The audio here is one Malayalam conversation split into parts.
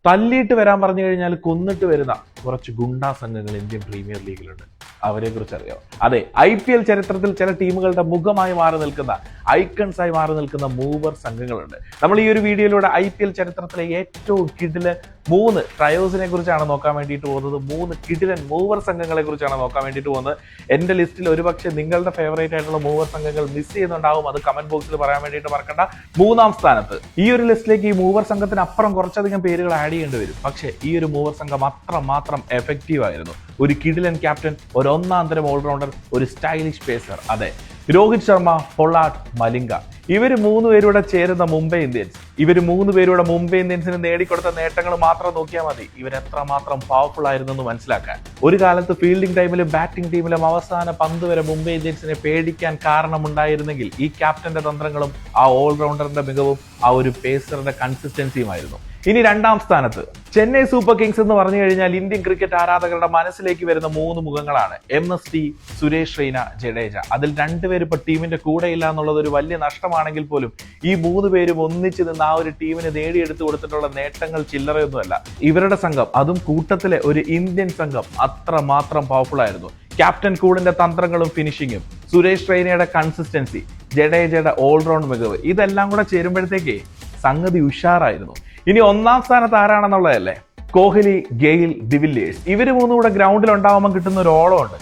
തല്ലിയിട്ട് വരാൻ പറഞ്ഞു കഴിഞ്ഞാൽ കൊന്നിട്ട് വരുന്ന കുറച്ച് ഗുണ്ടാ സംഘങ്ങൾ ഇന്ത്യൻ പ്രീമിയർ ലീഗിലുണ്ട്. അവരെ കുറിച്ച് അറിയാം. അതെ, IPL ചരിത്രത്തിൽ ചില ടീമുകളുടെ മുഖമായി മാറി നിൽക്കുന്ന, ഐക്കൺസ് ആയി മാറി നിൽക്കുന്ന മൂവർ സംഘങ്ങളുണ്ട്. നമ്മൾ ഈ ഒരു വീഡിയോയിലൂടെ IPL ചരിത്രത്തിലെ ഏറ്റവും കിടിലൻ 3 ട്രയോസിനെ കുറിച്ചാണ് നോക്കാൻ വേണ്ടിയിട്ട് പോകുന്നത്. 3 കിടിലൻ മൂവർ സംഘങ്ങളെ കുറിച്ചാണ് നോക്കാൻ വേണ്ടിയിട്ട് പോകുന്നത്. എന്റെ ലിസ്റ്റിൽ ഒരുപക്ഷെ നിങ്ങളുടെ ഫേവറേറ്റ് ആയിട്ടുള്ള മൂവർ സംഘങ്ങൾ മിസ് ചെയ്യുന്നുണ്ടാവും. അത് കമന്റ് ബോക്സിൽ പറയാൻ വേണ്ടിയിട്ട് മറക്കണ്ട. 3-ാം സ്ഥാനത്ത് ഈ ഒരു ലിസ്റ്റിലേക്ക് ഈ മൂവർ സംഘത്തിന് അപ്പുറം കുറച്ചധികം പേരുകൾ ആഡ് ചെയ്യേണ്ടി വരും. പക്ഷേ ഈ ഒരു മൂവർ സംഘം അത്രമാത്രം എഫക്റ്റീവ് ആയിരുന്നു. ഒരു കിടിലൻ ക്യാപ്റ്റൻ, ഒരു ഒന്നാം തരം ഓൾറൗണ്ടർ, ഒരു സ്റ്റൈലിഷ് പേസർ. അതെ, രോഹിത് ശർമ്മ, പൊള്ളാർഡ്, മലിംഗ. ഇവർ 3 പേരൂടെ ചേരുന്ന മുംബൈ ഇന്ത്യൻസ്. ഇവർ 3 പേരൂടെ മുംബൈ ഇന്ത്യൻസിന് നേടിക്കൊടുത്ത നേട്ടങ്ങൾ മാത്രം നോക്കിയാൽ മതി ഇവർ എത്രമാത്രം പവർഫുൾ ആയിരുന്നു എന്ന് മനസ്സിലാക്കാൻ. ഒരു കാലത്ത് ഫീൽഡിംഗ് ടൈമിലും ബാറ്റിംഗ് ടീമിലും അവസാന പന്ത് വരെ മുംബൈ ഇന്ത്യൻസിനെ പേടിക്കാൻ കാരണമുണ്ടായിരുന്നെങ്കിൽ ഈ ക്യാപ്റ്റന്റെ തന്ത്രങ്ങളും ആ ഓൾറൗണ്ടറിന്റെ മികവും ആ ഒരു പേസറിന്റെ കൺസിസ്റ്റൻസിയുമായിരുന്നു. ഇനി 2-ാം സ്ഥാനത്ത് ചെന്നൈ സൂപ്പർ കിങ്സ് എന്ന് പറഞ്ഞു കഴിഞ്ഞാൽ ഇന്ത്യൻ ക്രിക്കറ്റ് ആരാധകരുടെ മനസ്സിലേക്ക് വരുന്ന 3 മുഖങ്ങളാണ്. MSD, സുരേഷ് റെയ്ന, ജഡേജ. അതിൽ 2 പേര് ഇപ്പൊ ടീമിന്റെ കൂടെയില്ല എന്നുള്ളത് ഒരു വലിയ നഷ്ടമാണെങ്കിൽ പോലും ഈ 3 പേരും ഒന്നിച്ച് നിന്ന് ആ ഒരു ടീമിന് നേടിയെടുത്തു കൊടുത്തിട്ടുള്ള നേട്ടങ്ങൾ ചില്ലറയൊന്നുമല്ല. ഇവരുടെ സംഘം, അതും കൂട്ടത്തിലെ ഒരു ഇന്ത്യൻ സംഘം, അത്രമാത്രം പവർഫുൾ ആയിരുന്നു. ക്യാപ്റ്റൻ കൂളിന്റെ തന്ത്രങ്ങളും ഫിനിഷിങ്ങും, സുരേഷ് റെയ്നയുടെ കൺസിസ്റ്റൻസി, ജഡേജയുടെ ഓൾറൗണ്ട് മികവ്, ഇതെല്ലാം കൂടെ ചേരുമ്പോഴത്തേക്ക് സംഗതി ഉഷാറായിരുന്നു. ഇനി 1-ാം സ്ഥാനത്ത് ആരാണെന്നുള്ളതല്ലേ? കോഹ്ലി, ഗെയിൽ, ഡിവില്ലിയേഴ്സ്. ഇവര് 3 കൂടെ ഗ്രൗണ്ടിൽ ഉണ്ടാവുമ്പോൾ കിട്ടുന്ന ഒരു ഓളമുണ്ട്,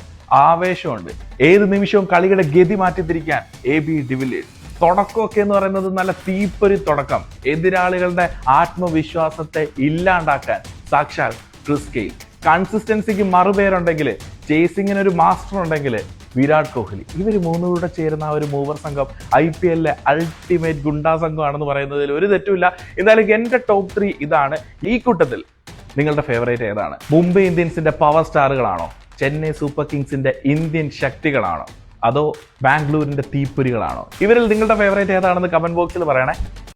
ആവേശമുണ്ട്. ഏത് നിമിഷവും കളിയുടെ ഗതി മാറ്റിത്തിരിക്കാൻ AB ഡിവില്ലിയേഴ്സ്. തുടക്കമൊക്കെ എന്ന് പറയുന്നത് നല്ല തീപ്പൊരി തുടക്കം. എതിരാളികളുടെ ആത്മവിശ്വാസത്തെ ഇല്ലാണ്ടാക്കാൻ സാക്ഷാൽ ക്രിസ് ഗെയിൽ. കൺസിസ്റ്റൻസിക്ക് മറുപേരുണ്ടെങ്കിൽ, ചേസിങ്ങിന് ഒരു മാസ്റ്റർ ഉണ്ടെങ്കിൽ വിരാട് കോഹ്ലി. ഇവർ 3 കൂടെ ചേരുന്ന ആ ഒരു മൂവർ സംഘം IPL അൾട്ടിമേറ്റ് ഗുണ്ടാ സംഘമാണെന്ന് പറയുന്നതിൽ ഒരു തെറ്റുമില്ല. എന്തായാലും എന്റെ ടോപ്പ് 3 ഇതാണ്. ഈ കൂട്ടത്തിൽ നിങ്ങളുടെ ഫേവറേറ്റ് ഏതാണ്? മുംബൈ ഇന്ത്യൻസിന്റെ പവർ സ്റ്റാറുകളാണോ, ചെന്നൈ സൂപ്പർ കിങ്സിന്റെ ഇന്ത്യൻ ശക്തികളാണോ, അതോ ബാംഗ്ലൂരിന്റെ തീപ്പൊരികളാണോ? ഇവരിൽ നിങ്ങളുടെ ഫേവറേറ്റ് ഏതാണെന്ന് കമന്റ് ബോക്സിൽ പറയണേ.